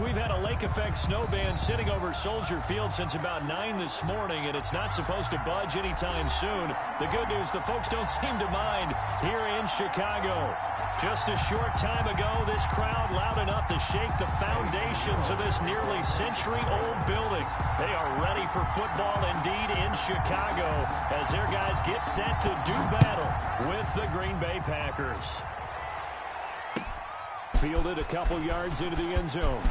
we've had a lake effect snow band sitting over Soldier Field since about 9 this morning, and it's not supposed to budge anytime soon. The good news, the folks don't seem to mind here in Chicago. Just a short time ago, this crowd loud enough to shake the foundations of this nearly century-old building. They are ready for football indeed in Chicago as their guys get set to do battle with the Green Bay Packers. Fielded a couple yards into the end zone.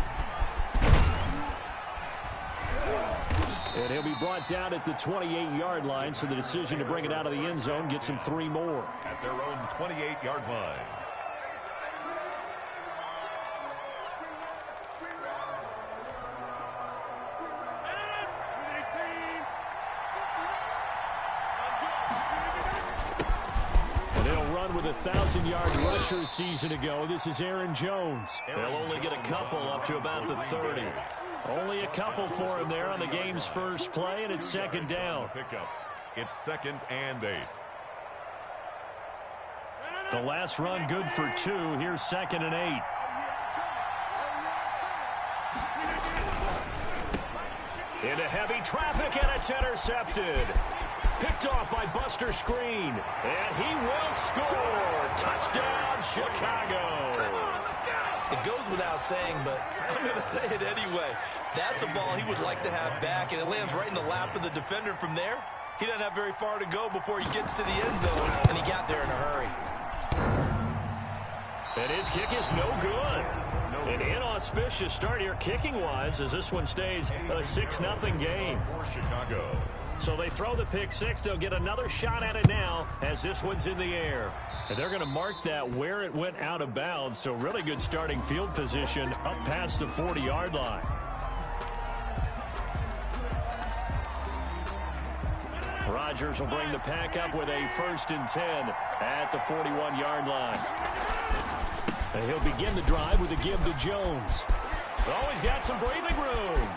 And he'll be brought down at the 28-yard line, so the decision to bring it out of the end zone gets him 3 more. At their own 28-yard line. With a 1,000-yard rusher season ago, this is Aaron Jones. They'll only get a couple up to about the 30. Only a couple for him there on the game's first play, and it's second down. It's 2nd and 8. The last run good for 2. Here's 2nd and 8. Into heavy traffic, and it's intercepted. Picked off by Buster Skrine, and he will score. Touchdown, Chicago. It goes without saying, but I'm going to say it anyway. That's a ball he would like to have back, and it lands right in the lap of the defender from there. He doesn't have very far to go before he gets to the end zone, and he got there in a hurry. And his kick is no good. An inauspicious start here kicking-wise as this one stays a 6-0 game. For Chicago. So they throw the pick six. They'll get another shot at it now as this one's in the air. And they're going to mark that where it went out of bounds. So really good starting field position up past the 40-yard line. Rodgers will bring the pack up with a 1st and 10 at the 41-yard line. And he'll begin the drive with a give to Jones. Oh, he's got some breathing room.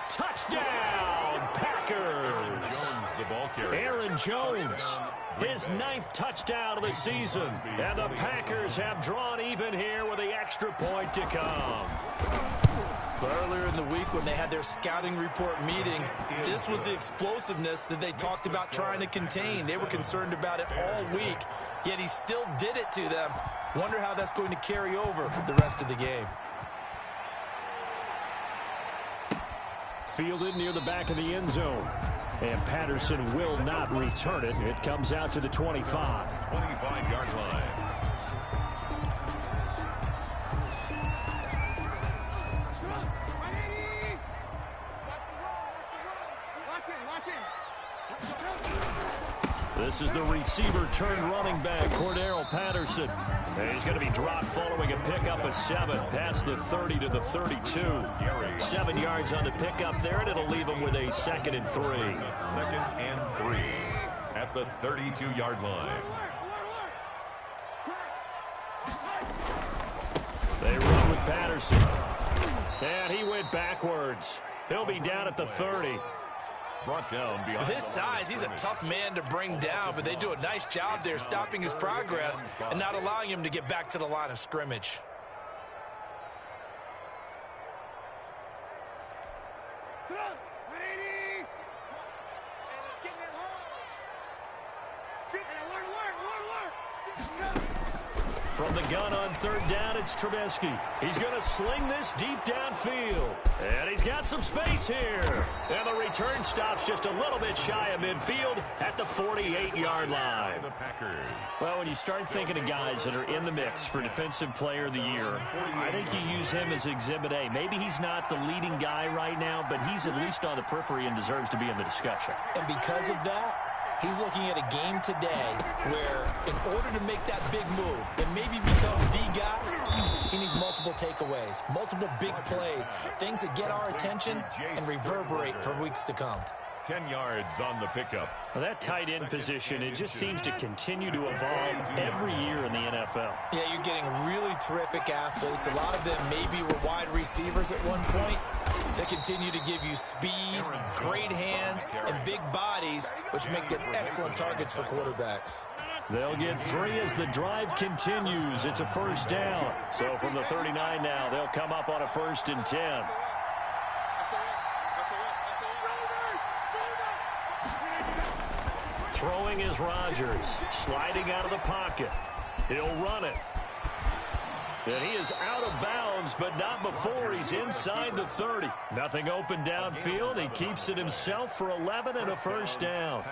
Touchdown, Packers! Jones, the ball carrier. Aaron Jones, his 9th touchdown of the season. And the Packers have drawn even here with the extra point to come. Earlier in the week when they had their scouting report meeting, this was the explosiveness that they talked about trying to contain. They were concerned about it all week, yet he still did it to them. Wonder how that's going to carry over the rest of the game. Fielded near the back of the end zone. And Patterson will not return it. It comes out to the 25. 25-yard line. This is the receiver turned running back, Cordero Patterson. And he's going to be dropped following a pickup of 7 past the 30 to the 32. 7 yards on the pickup there, and it'll leave him with a 2nd and 3. 2nd and 3 at the 32-yard line. They run with Patterson. And he went backwards. He'll be down at the 30. Brought down behind. With his size, he's a tough man to bring down, but they do a nice job there stopping his progress and not allowing him to get back to the line of scrimmage. From the gun on 3rd down, it's Trubisky. He's going to sling this deep downfield. And he's got some space here. And the return stops just a little bit shy of midfield at the 48-yard line. The Packers. Well, when you start thinking of guys that are in the mix for Defensive Player of the Year, I think you use him as Exhibit A. Maybe he's not the leading guy right now, but he's at least on the periphery and deserves to be in the discussion. And because of that, he's looking at a game today where in order to make that big move and maybe become the guy, he needs multiple takeaways, multiple big plays, things that get our attention and reverberate for weeks to come. 10 yards on the pickup. Well, that tight end position, it just seems to continue to evolve every year in the NFL. Yeah, you're getting really terrific athletes. A lot of them maybe were wide receivers at one point. They continue to give you speed, great hands, and big bodies, which make them excellent targets for quarterbacks. They'll get 3 as the drive continues. It's a first down. So from the 39 now, they'll come up on a 1st and 10. Throwing is Rodgers. Sliding out of the pocket. He'll run it. And he is out of bounds, but not before he's inside the 30. Nothing open downfield. He keeps it himself for 11 and a first down.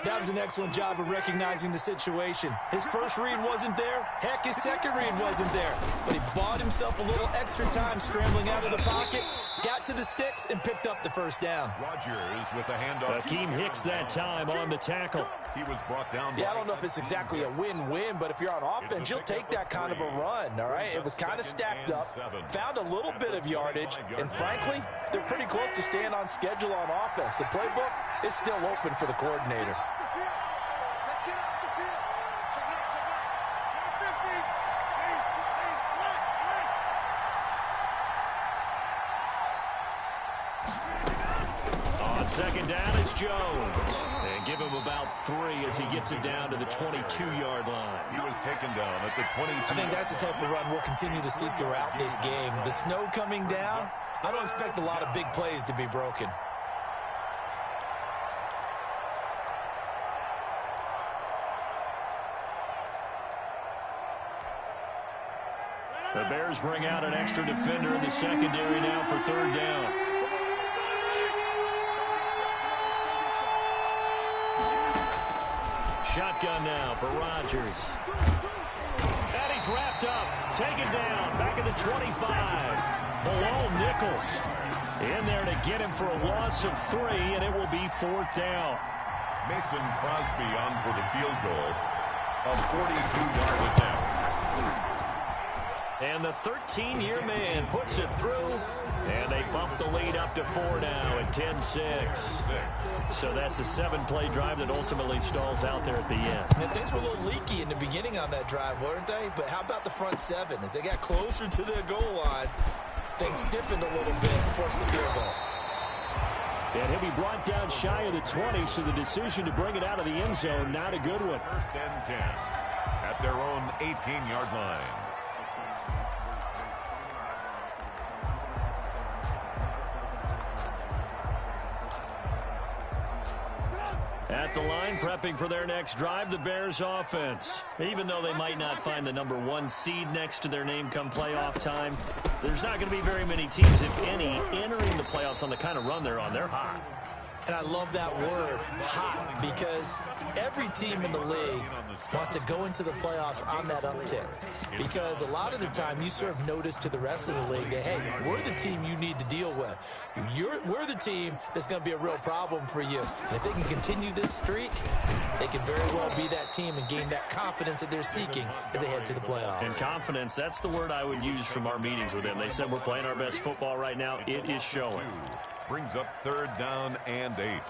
That was an excellent job of recognizing the situation. His first read wasn't there. Heck, his second read wasn't there. But he bought himself a little extra time scrambling out of the pocket, got to the sticks, and picked up the first down. Rodgers with the handoff. Akeem Hicks that time on the tackle. He was brought down. Yeah, I don't know if it's exactly a win-win, but if you're on offense, you'll take that kind of a run, all right? It was kind of stacked up, found a little bit of yardage, and frankly, they're pretty close to staying on schedule on offense. The playbook is still open for the coordinator. On second down, it's Jones. And give him about 3 as he gets it down to the 22-yard line. He was taken down at the 22. I think that's the type of run we'll continue to see throughout this game. The snow coming down, I don't expect a lot of big plays to be broken. The Bears bring out an extra defender in the secondary now for 3rd down. Shotgun now for Rodgers. And he's wrapped up. Taken down. Back at the 25. Below Nichols. In there to get him for a loss of 3, and it will be 4th down. Mason Crosby on for the field goal. A 42-yard attempt. And the 13-year man puts it through. And they bump the lead up to 4 now at 10-6. So that's a 7-play drive that ultimately stalls out there at the end. And things were a little leaky in the beginning on that drive, weren't they? But how about the front 7? As they got closer to the goal line, things stiffened a little bit and forced the field goal. And he'll be brought down shy of the 20, so the decision to bring it out of the end zone, not a good one. 1st and 10 at their own 18-yard line. At the line, prepping for their next drive, the Bears offense. Even though they might not find the number 1 seed next to their name come playoff time, there's not going to be very many teams, if any, entering the playoffs on the kind of run they're on. They're hot. And I love that word, hot, because every team in the league wants to go into the playoffs on that uptick. Because a lot of the time you serve notice to the rest of the league that, hey, we're the team you need to deal with. We're the team that's going to be a real problem for you. And if they can continue this streak, they can very well be that team and gain that confidence that they're seeking as they head to the playoffs. And confidence, that's the word I would use from our meetings with them. They said we're playing our best football right now. It is showing. Brings up 3rd down and 8.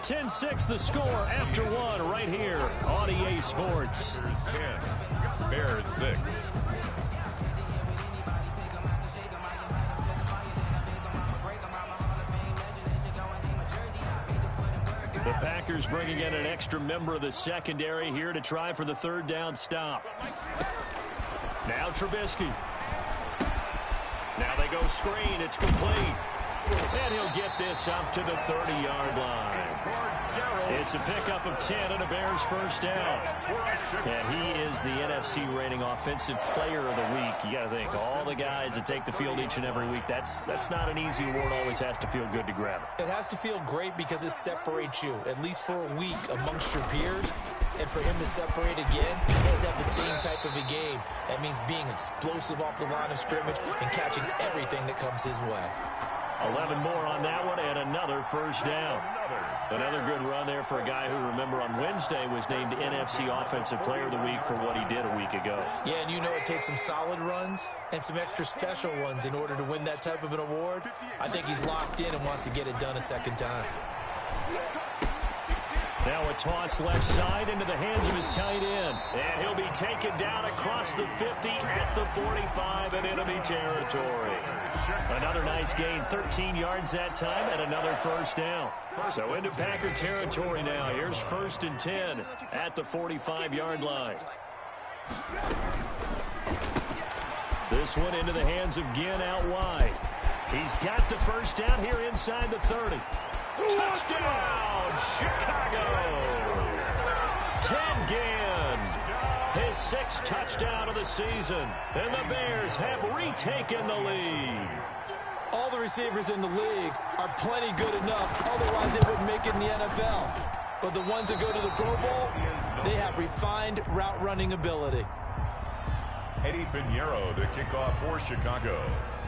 (10-6) the score after 1 right here on EA Sports. 10, Bears 6. The Packers bringing in an extra member of the secondary here to try for the 3rd down stop. Now Trubisky. Now they go screen. It's complete. And he'll get this up to the 30-yard line. It's a pickup of 10 and a Bears first down. And he is the NFC reigning offensive player of the week. You got to think, all the guys that take the field each and every week, that's not an easy award. Always has to feel good to grab it. It has to feel great because it separates you, at least for a week, amongst your peers. And for him to separate again, he has had the same type of a game. That means being explosive off the line of scrimmage and catching everything that comes his way. 11 more on that one and another first down. Another good run there for a guy who, remember, on Wednesday was named NFC Offensive Player of the Week for what he did a week ago. Yeah, and you know it takes some solid runs and some extra special ones in order to win that type of an award. I think he's locked in and wants to get it done a second time. Now a toss left side into the hands of his tight end. And he'll be taken down across the 50 at the 45 in enemy territory. Another nice gain, 13 yards that time, and another first down. So into Packer territory now. Here's 1st and 10 at the 45-yard line. This one into the hands of Ginn out wide. He's got the first down here inside the 30. Touchdown, Chicago! Ted Ginn, his 6th touchdown of the season, and the Bears have retaken the lead. All the receivers in the league are plenty good enough, otherwise they wouldn't make it in the NFL. But the ones that go to the Pro Bowl, they have refined route running ability. Eddie Pinheiro to kick off for Chicago.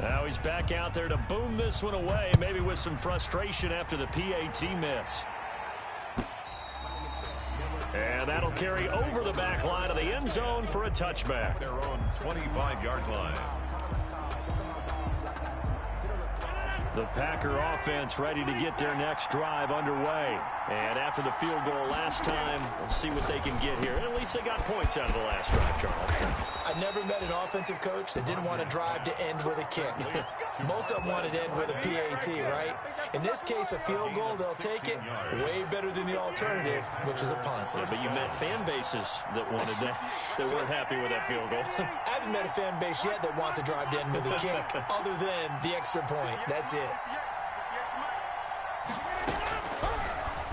Now he's back out there to boom this one away, maybe with some frustration after the PAT miss. And that'll carry over the back line of the end zone for a touchback. Their own 25-yard line. The Packer offense ready to get their next drive underway. And after the field goal last time, we'll see what they can get here. At least they got points out of the last drive, Charles. I never met an offensive coach that didn't want to drive to end with a kick. Most of them wanted to end with a PAT, right? In this case, a field goal, they'll take it way better than the alternative, which is a punt. Yeah, but you met fan bases that wanted that, that weren't happy with that field goal. I haven't met a fan base yet that wants to drive to end with a kick, other than the extra point. That's it.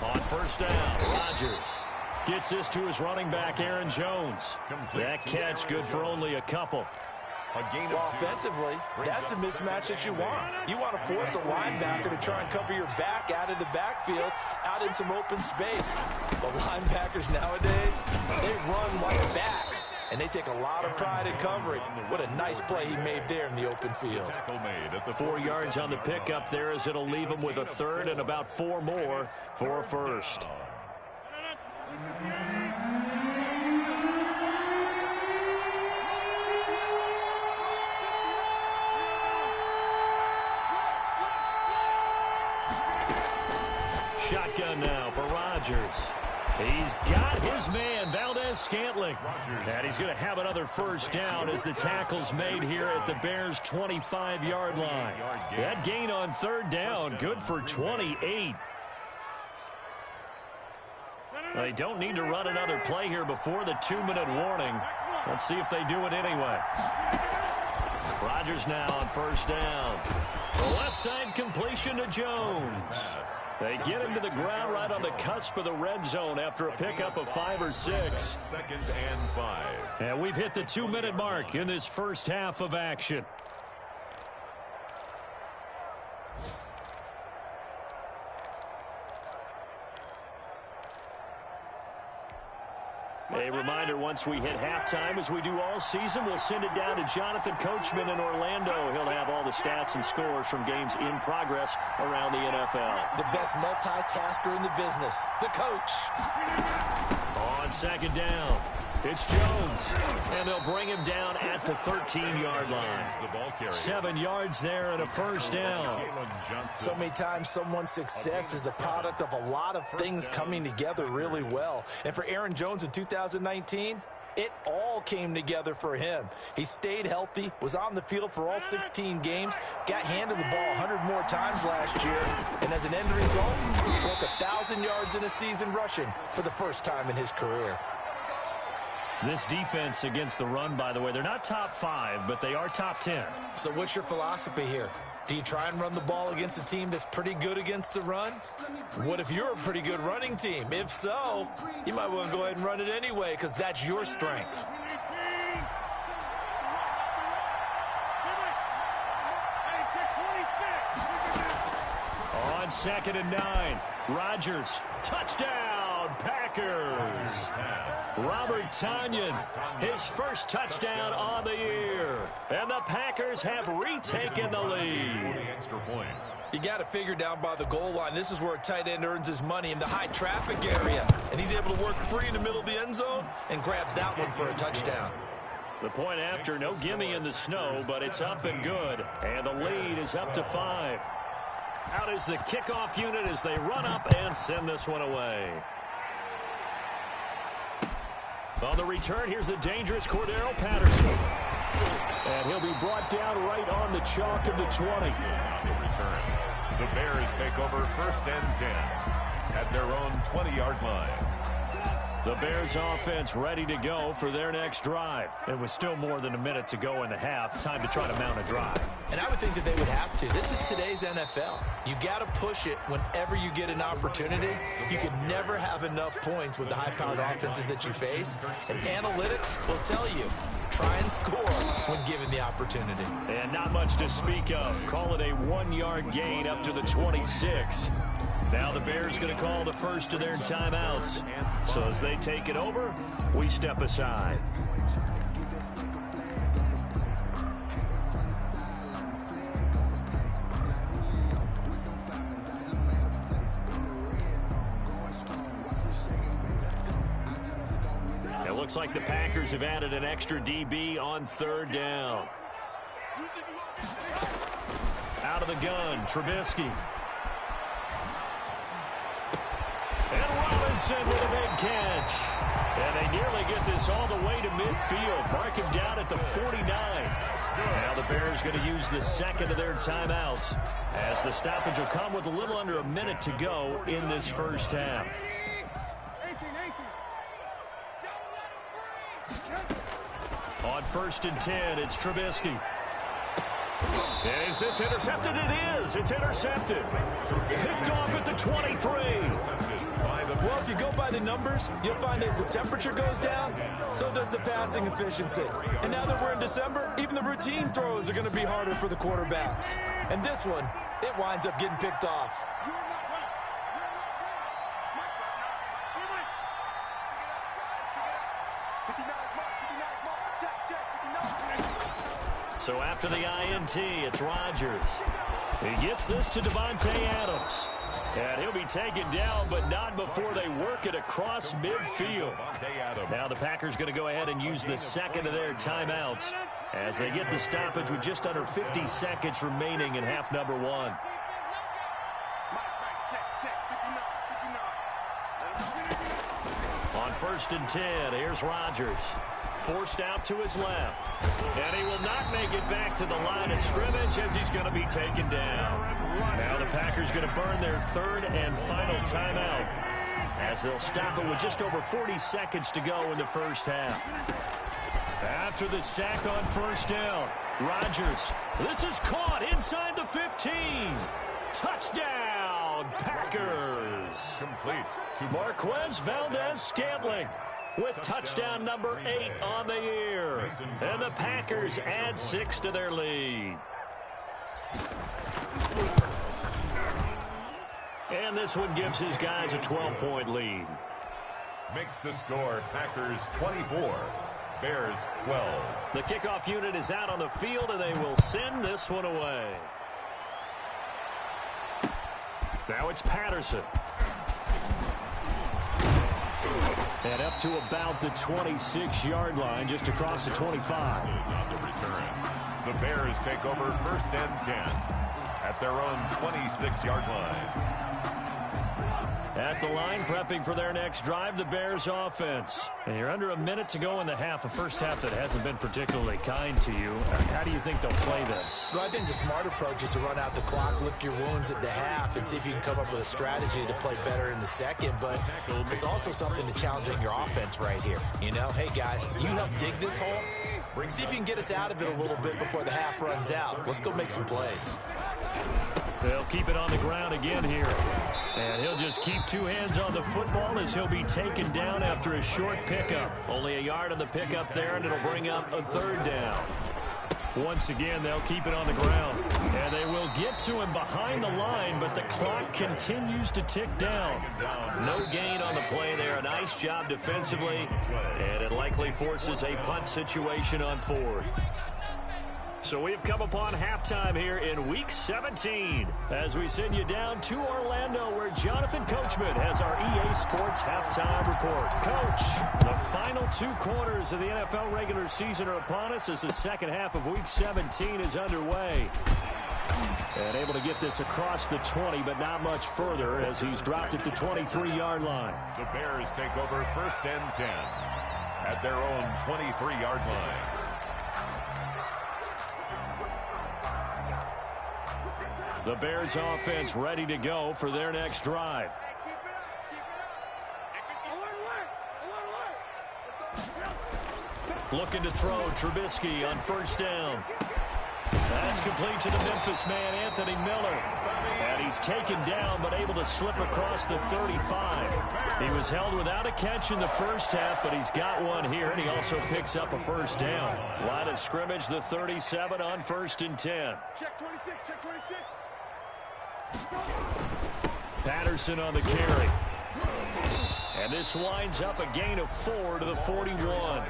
On first down, Rodgers gets this to his running back, Aaron Jones. That catch good for only a couple. Well, offensively, that's the mismatch that you want. You want to force a linebacker to try and cover your back out of the backfield, out in some open space. The linebackers nowadays, they run like backs, and they take a lot of pride in covering. What a nice play he made there in the open field. 4 yards on the pickup there as it'll leave him with a third and about 4 more for a first. Shotgun now for Rodgers. He's got his man, Valdez-Scantling. And he's going to have another first down as the tackle's made here at the Bears' 25-yard line. That gain on third down, good for 28. They don't need to run another play here before the 2-minute warning. Let's see if they do it anyway. Rodgers now on first down. The left side completion to Jones. They get him to the ground right on the cusp of the red zone after a pickup of 5 or 6. 2nd and 5. And we've hit the 2-minute mark in this first half of action. A reminder, once we hit halftime, as we do all season, we'll send it down to Jonathan Coachman in Orlando. He'll have all the stats and scores from games in progress around the NFL. The best multitasker in the business, the coach. On second down, it's Jones. And they'll bring him down at the 13-yard line. 7 yards there and a first down. So many times someone's success is the product of a lot of things coming together really well. And for Aaron Jones in 2019, it all came together for him. He stayed healthy, was on the field for all 16 games, got handed the ball 100 more times last year, and as an end result, broke 1,000 yards in a season rushing for the first time in his career. This defense against the run, by the way, they're not top 5, but they are top 10. So what's your philosophy here? Do you try and run the ball against a team that's pretty good against the run? What if you're a pretty good running team? If so, you might want to go ahead and run it anyway because that's your strength. On 2nd and 9, Rodgers, touchdown, Packers. Robert Tonyan, his first touchdown on the year. And the Packers have retaken the lead. You got to figure down by the goal line. This is where a tight end earns his money in the high traffic area. And he's able to work free in the middle of the end zone and grabs that one for a touchdown. The point after, no gimme in the snow, but it's up and good. And the lead is up to 5. Out is the kickoff unit as they run up and send this one away. On the return, here's the dangerous Cordero Patterson. And he'll be brought down right on the chalk of the 20. On the return, the Bears take over 1st and 10 at their own 20-yard line. The Bears offense ready to go for their next drive. It was still more than a minute to go in the half. Time to try to mount a drive. And I would think that they would have to. This is today's NFL. You got to push it whenever you get an opportunity. You can never have enough points with the high-powered offenses that you face. And analytics will tell you, try and score when given the opportunity. And not much to speak of. Call it a 1-yard gain up to the 26. Now the Bears going to call the first of their timeouts. So as they take it over, we step aside. It looks like the Packers have added an extra DB on 3rd down. Out of the gun, Trubisky. And Robinson with a big catch. And they nearly get this all the way to midfield. Mark him down at the 49. Now the Bears going to use the second of their timeouts, as the stoppage will come with a little under a minute to go in this first half. On 1st and 10, it's Trubisky. Is this intercepted? It is. It's intercepted. Picked off at the 23. Well, if you go by the numbers, you'll find as the temperature goes down, so does the passing efficiency. And now that we're in December, even the routine throws are going to be harder for the quarterbacks. And this one, it winds up getting picked off. So after the INT, it's Rodgers. He gets this to Devontae Adams. And he'll be taken down, but not before they work it across midfield. Now the Packers going to go ahead and use the second of their timeouts as they get the stoppage with just under 50 seconds remaining in half number 1. On 1st and 10, here's Rodgers. Forced out to his left. And he will not make it back to the line of scrimmage as he's going to be taken down. Now the Packers going to burn their 3rd and final timeout as they'll stop it with just over 40 seconds to go in the first half. After the sack on 1st down, Rodgers. This is caught inside the 15. Touchdown, Packers. Complete to Marquez Valdez-Scantling with touchdown number 8 on the year. And the Packers add 6 to their lead. And this one gives his guys a 12-point lead. makes the score Packers 24, Bears 12. The kickoff unit is out on the field, and they will send this one away. Now it's Patterson. And up to about the 26-yard line, just across the 25. On the return, the Bears take over 1st and 10 at their own 26-yard line. At the line, prepping for their next drive, the Bears offense. And you're under a minute to go in the half, a first half that hasn't been particularly kind to you. How do you think they'll play this? Well, I think the smart approach is to run out the clock, lick your wounds at the half, and see if you can come up with a strategy to play better in the second. But it's also something to challenging your offense right here. You know, hey, guys, you help dig this hole. See if you can get us out of it a little bit before the half runs out. Let's go make some plays. They'll keep it on the ground again here. And he'll just keep two hands on the football as he'll be taken down after a short pickup. Only a yard on the pickup there, and it'll bring up a third down. Once again, they'll keep it on the ground. And they will get to him behind the line, but the clock continues to tick down. No gain on the play there. A nice job defensively. And it likely forces a punt situation on fourth. So we've come upon halftime here in Week 17 as we send you down to Orlando, where Jonathan Coachman has our EA Sports halftime report. Coach, the final two quarters of the NFL regular season are upon us as the second half of Week 17 is underway. And able to get this across the 20, but not much further as he's dropped it to 23-yard line. The Bears take over 1st and 10 at their own 23-yard line. The Bears offense ready to go for their next drive. Looking to throw, Trubisky on first down. That's complete to the Memphis man, Anthony Miller. And he's taken down, but able to slip across the 35. He was held without a catch in the first half, but he's got one here, and he also picks up a first down. Line of scrimmage, the 37 on 1st and 10. Check 26, check 26. Patterson on the carry. And this winds up a gain of 4 to the 41.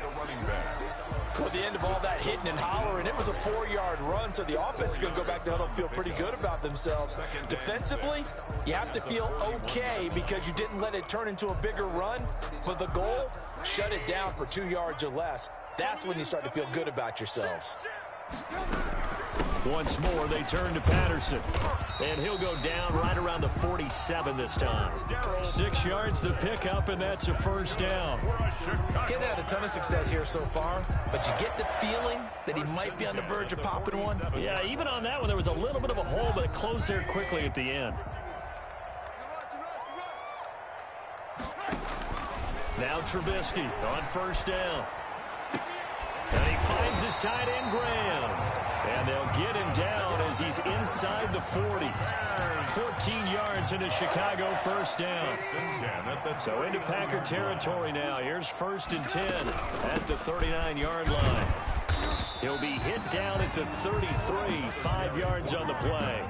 Well, the end of all that hitting and hollering, it was a 4-yard run, so the offense is going to go back to huddle and feel pretty good about themselves. Defensively, you have to feel okay because you didn't let it turn into a bigger run, but the goal, shut it down for 2 yards or less. That's when you start to feel good about yourselves. Once more, they turn to Patterson. And he'll go down right around the 47 this time. 6 yards the pickup, and that's a first down. Getting had a ton of success here so far, but you get the feeling that he might be on the verge of popping one. Yeah, even on that one, there was a little bit of a hole, but it closed there quickly at the end. Now Trubisky on first down. And he finds his tight end, Graham. And they'll get him down as he's inside the 40. 14 yards into Chicago first down. So into Packer territory now. Here's 1st and 10 at the 39-yard line. He'll be hit down at the 33, 5 yards on the play.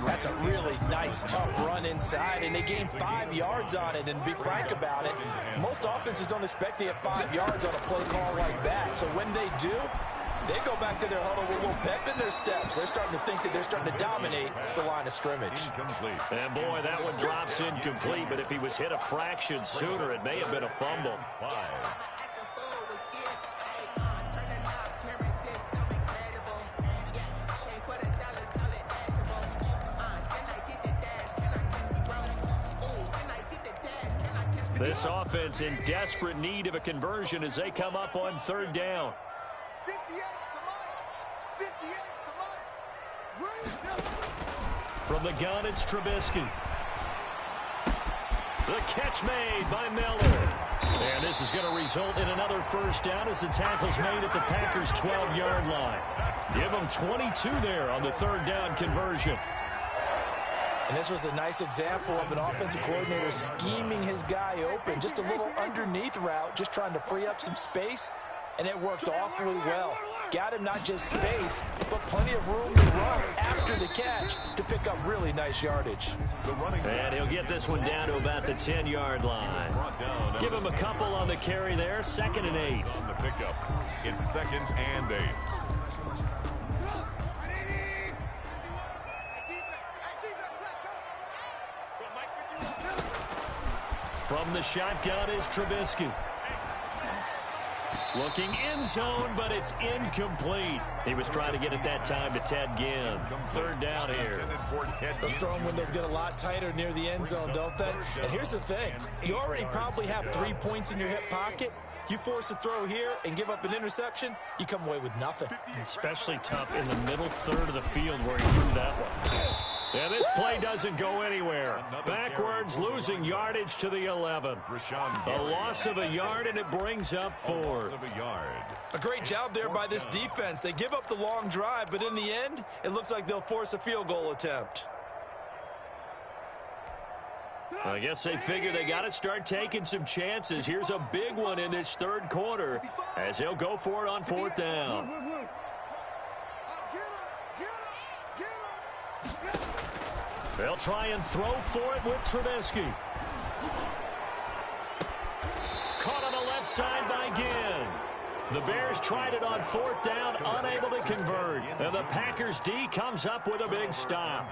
That's a really nice, tough run inside, and they gained 5 yards on it. And to be frank about it, most offenses don't expect to get 5 yards on a play call like that. So when they do, they go back to their huddle with a little pep in their steps. They're starting to think that they're starting to dominate the line of scrimmage. And boy, that one drops incomplete, but if he was hit a fraction sooner, it may have been a fumble. This offense in desperate need of a conversion as they come up on 3rd down. 58, come on. From the gun, it's Trubisky. The catch made by Miller. And this is going to result in another first down as the tackle's made at the Packers' 12-yard line. Give them 22 there on the 3rd down conversion. And this was a nice example of an offensive coordinator scheming his guy open. Just a little underneath route, just trying to free up some space, and it worked awfully well. Got him not just space, but plenty of room to run after the catch to pick up really nice yardage. And he'll get this one down to about the 10-yard line. Give him a couple on the carry there, 2nd and 8. On the pickup, it's 2nd and 8. From the shotgun is Trubisky. Looking end zone, but it's incomplete. He was trying to get it that time to Ted Ginn. 3rd down here. Those throwing windows get a lot tighter near the end zone, don't they? And here's the thing. You already probably have 3 points in your hip pocket. You force a throw here and give up an interception, you come away with nothing. Especially tough in the middle 3rd of the field where he threw that one. And this play doesn't go anywhere. Backwards, losing yardage to the 11. A loss of a yard, and it brings up 4th. A great job there by this defense. They give up the long drive, but in the end, it looks like they'll force a field goal attempt. I guess they figure they got to start taking some chances. Here's a big one in this 3rd quarter as he'll go for it on 4th down. They'll try and throw for it with Trubisky. Caught on the left side by Ginn. The Bears tried it on 4th down, unable to convert. And the Packers D comes up with a big stop.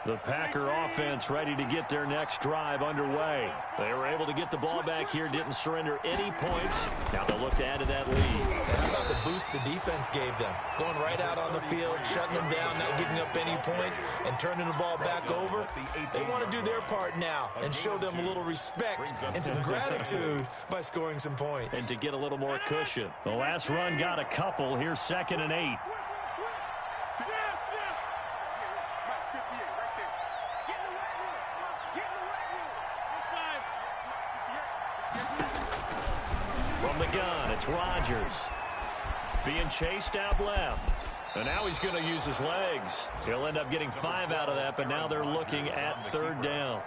The Packer offense ready to get their next drive underway. They were able to get the ball back here, didn't surrender any points. Now they'll look to add to that lead. about the boost the defense gave them? Going right out on the field, shutting them down, not giving up any points, and turning the ball back over. They want to do their part now and show them a little respect and some gratitude by scoring some points. And to get a little more cushion. The last run got a couple. Here's 2nd and 8. From the gun, it's Rodgers. Being chased out left. And now he's going to use his legs. He'll end up getting 5 out of that, but now they're looking at 3rd down.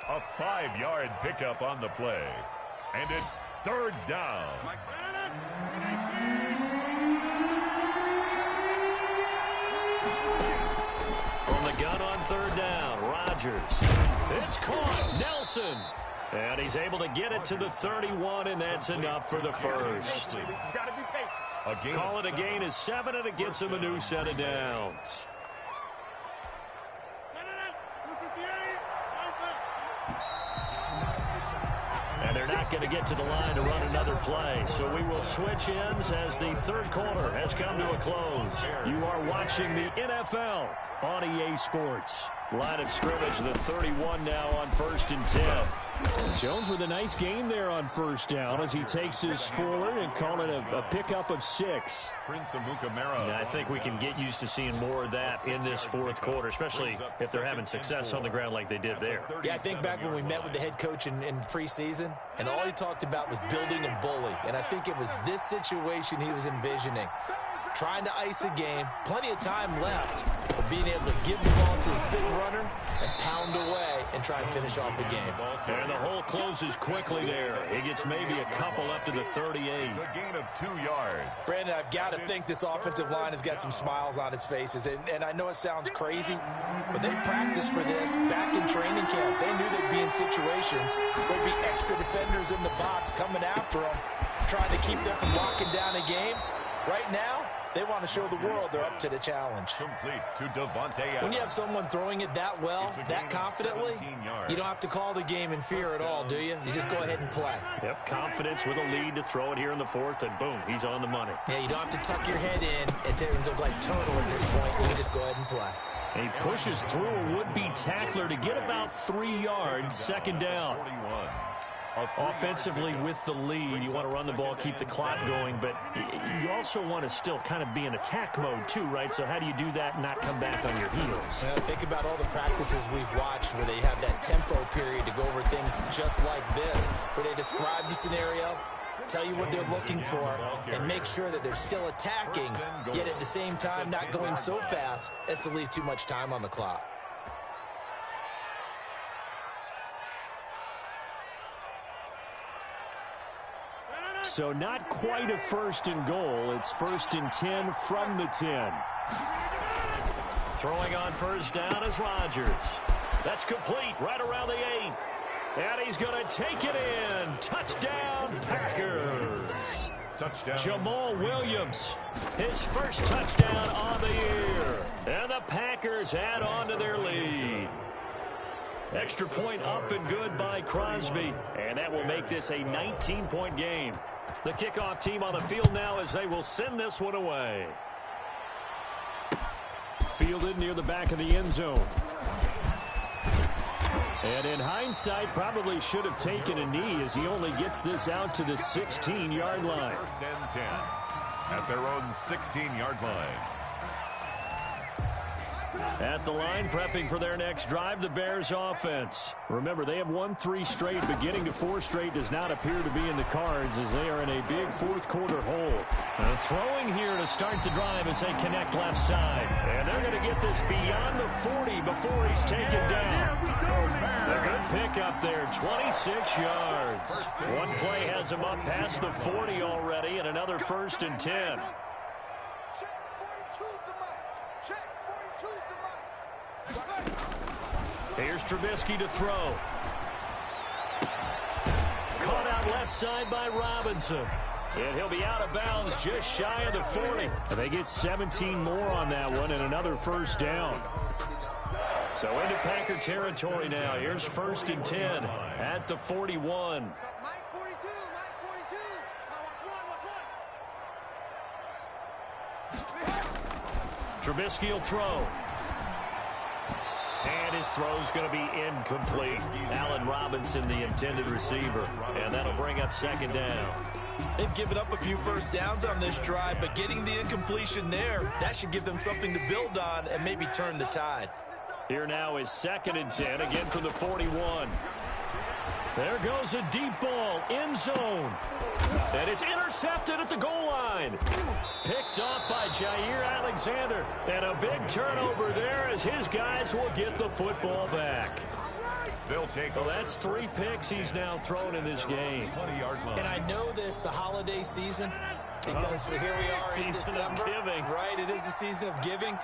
A 5-yard pickup on the play. And it's 3rd down. From the gun on 3rd down, Rodgers. It's caught. Nelson. And he's able to get it to the 31, and that's enough for the first. Call it a gain of 7, and it gets him a new set of downs. And they're not going to get to the line to run another play. So we will switch ends as the 3rd quarter has come to a close. You are watching the NFL on EA Sports. Line of scrimmage, the 31 now on 1st and 10. Jones with a nice gain there on 1st down as he takes his forward and call it a pickup of 6. I think we can get used to seeing more of that in this 4th quarter, especially if they're having success on the ground like they did there. Yeah, I think back when we met with the head coach in preseason, and all he talked about was building a bully. And I think it was this situation he was envisioning. Trying to ice a game, plenty of time left, but being able to give the ball to his big runner and pound away and try and finish off a game. And the hole closes quickly there. He gets maybe a couple up to the 38. It's a gain of 2 yards. Brandon, I've got to think this offensive line has got some smiles on its faces. And I know it sounds crazy, but they practiced for this back in training camp. They knew they'd be in situations where there'd be extra defenders in the box coming after them, trying to keep them from locking down a game. Right now, they want to show the world they're up to the challenge. Complete to Devontae. When you have someone throwing it that well, that confidently, you don't have to call the game in fear at all, do you? You just go ahead and play. Yep, confidence with a lead to throw it here in the 4th, and boom, he's on the money. Yeah, you don't have to tuck your head in and go like total at this point. You can just go ahead and play. And he pushes through a would-be tackler to get about 3 yards, 2nd down. 41. Offensively with the lead, you want to run the ball, keep the clock going, but you also want to still kind of be in attack mode too, right? So how do you do that and not come back on your heels? Think about all the practices we've watched where they have that tempo period to go over things just like this, where they describe the scenario, tell you what they're looking for, and make sure that they're still attacking, yet at the same time not going so fast as to leave too much time on the clock. So not quite a 1st and goal. It's 1st and 10 from the 10. Throwing on 1st down is Rodgers. That's complete right around the 8. And he's going to take it in. Touchdown, Packers. Touchdown. Jamal Williams, his first touchdown on the year. And the Packers add on to their lead. Extra point up and good by Crosby. And that will make this a 19-point game. The kickoff team on the field now as they will send this one away. Fielded near the back of the end zone. And in hindsight, probably should have taken a knee as he only gets this out to the 16-yard line. 1st and 10 at their own 16-yard line. At the line, prepping for their next drive, the Bears offense. Remember, they have won 3 straight, but getting to 4 straight does not appear to be in the cards as they are in a big 4th quarter hole. Throwing here to start the drive as they connect left side. And they're going to get this beyond the 40 before he's taken down. A good pick up there, 26 yards. One play has him up past the 40 already, and another 1st and 10. Here's Trubisky to throw. Caught out left side by Robinson. And he'll be out of bounds just shy of the 40. They get 17 more on that one and another 1st down. So into Packer territory now. Here's 1st and 10 at the 41. Trubisky will throw. And his throw's going to be incomplete. Allen Robinson, the intended receiver. And that'll bring up second down. They've given up a few first downs on this drive, but getting the incompletion there, that should give them something to build on and maybe turn the tide. Here now is 2nd and 10, again from the 41. There goes a deep ball, end zone. And it's intercepted at the goal line. Picked off by Jair Alexander. And a big turnover there as his guys will get the football back. They'll take well, that's 3 picks he's now thrown in this game. 20-yard line. And I know this, the holiday season, because here we are in December. Right, it is the season of giving.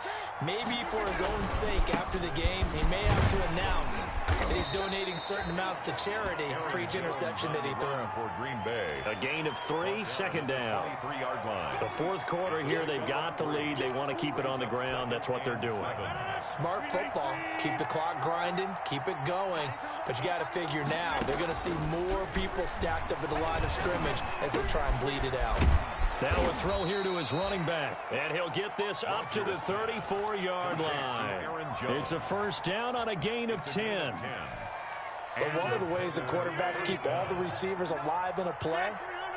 Maybe for his own sake after the game, he may have to announce that he's donating certain amounts to charity for each interception that he threw. For Green Bay. A gain of 3, second down. 23-yard line. The 4th quarter here, they've got the lead. They want to keep it on the ground. That's what they're doing. Smart football. Keep the clock grinding. Keep it going. But you got to figure now, they're going to see more people stacked up at the line of scrimmage as they try and bleed it out. Now a throw here to his running back. And he'll get this up to the 34-yard line. It's a first down on a gain of 10. But one of the ways that quarterbacks keep all the receivers alive in a play,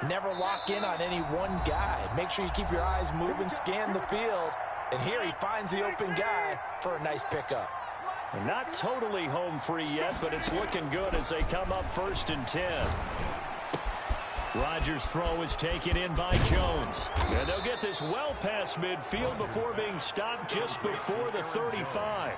never lock in on any one guy. Make sure you keep your eyes moving, scan the field. And here he finds the open guy for a nice pickup. Not totally home free yet, but it's looking good as they come up 1st and 10. Rodgers' throw is taken in by Jones. And they'll get this well past midfield before being stopped just before the 35.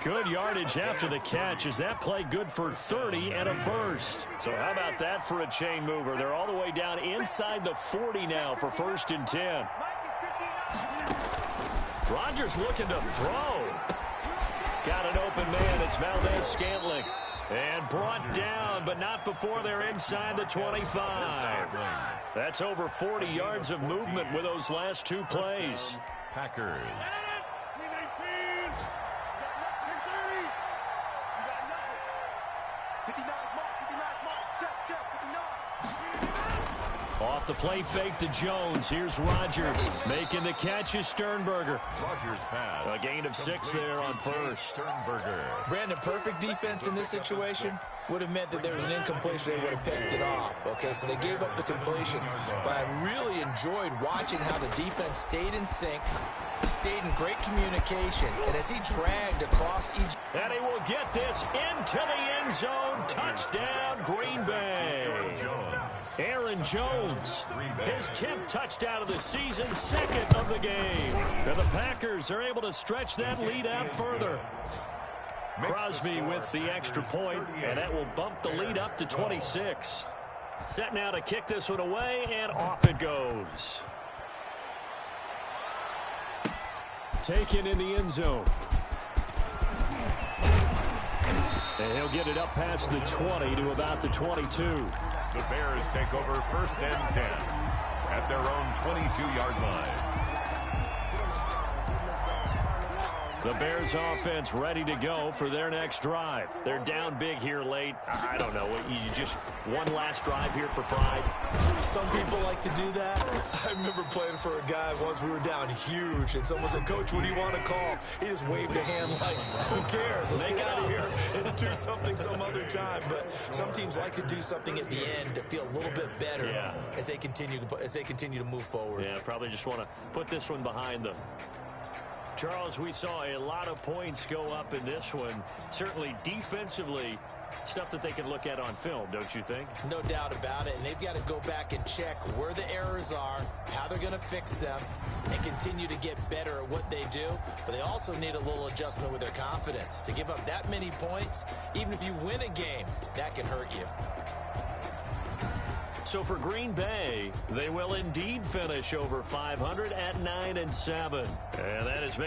Good yardage after the catch. Is that play good for 30 and a first? So how about that for a chain mover? They're all the way down inside the 40 now for 1st and 10. Rodgers looking to throw. Got an open man. It's Valdez-Scantling. And brought down, but not before they're inside the 25. That's over 40 yards of movement with those last 2 plays. Packers. Off the play fake to Jones. Here's Rodgers. Making the catch is Sternberger. Rodgers pass. A gain of 6 there on first. Sternberger. Brandon, perfect defense in this situation would have meant that there was an incompletion. They would have picked it off. Okay, so they gave up the completion. But I really enjoyed watching how the defense stayed in sync, stayed in great communication, and as he dragged across each... And he will get this into the end zone. Touchdown, Green Bay. Aaron Jones, his 10th touchdown of the season, 2nd of the game. And the Packers are able to stretch that lead out further. Crosby with the extra point, and that will bump the lead up to 26. Set now to kick this one away, and off it goes. Taken in the end zone. And he'll get it up past the 20 to about the 22. The Bears take over 1st and 10 at their own 22-yard line. The Bears offense ready to go for their next drive. They're down big here late. I don't know. You just one last drive here for pride. Some people like to do that. I remember playing for a guy once. We were down huge, and someone said, "Coach, what do you want to call?" He just waved a hand like, "Who cares? Let's get out of here and do something some other time." But some teams like to do something at the end to feel a little bit better as they continue to move forward. Yeah, probably just want to put this one behind them. Charles, we saw a lot of points go up in this one. Certainly defensively, stuff that they can look at on film, don't you think? No doubt about it. And they've got to go back and check where the errors are, how they're going to fix them, and continue to get better at what they do. But they also need a little adjustment with their confidence. To give up that many points, even if you win a game, that can hurt you. So for Green Bay, they will indeed finish over 500 at 9-7. And that is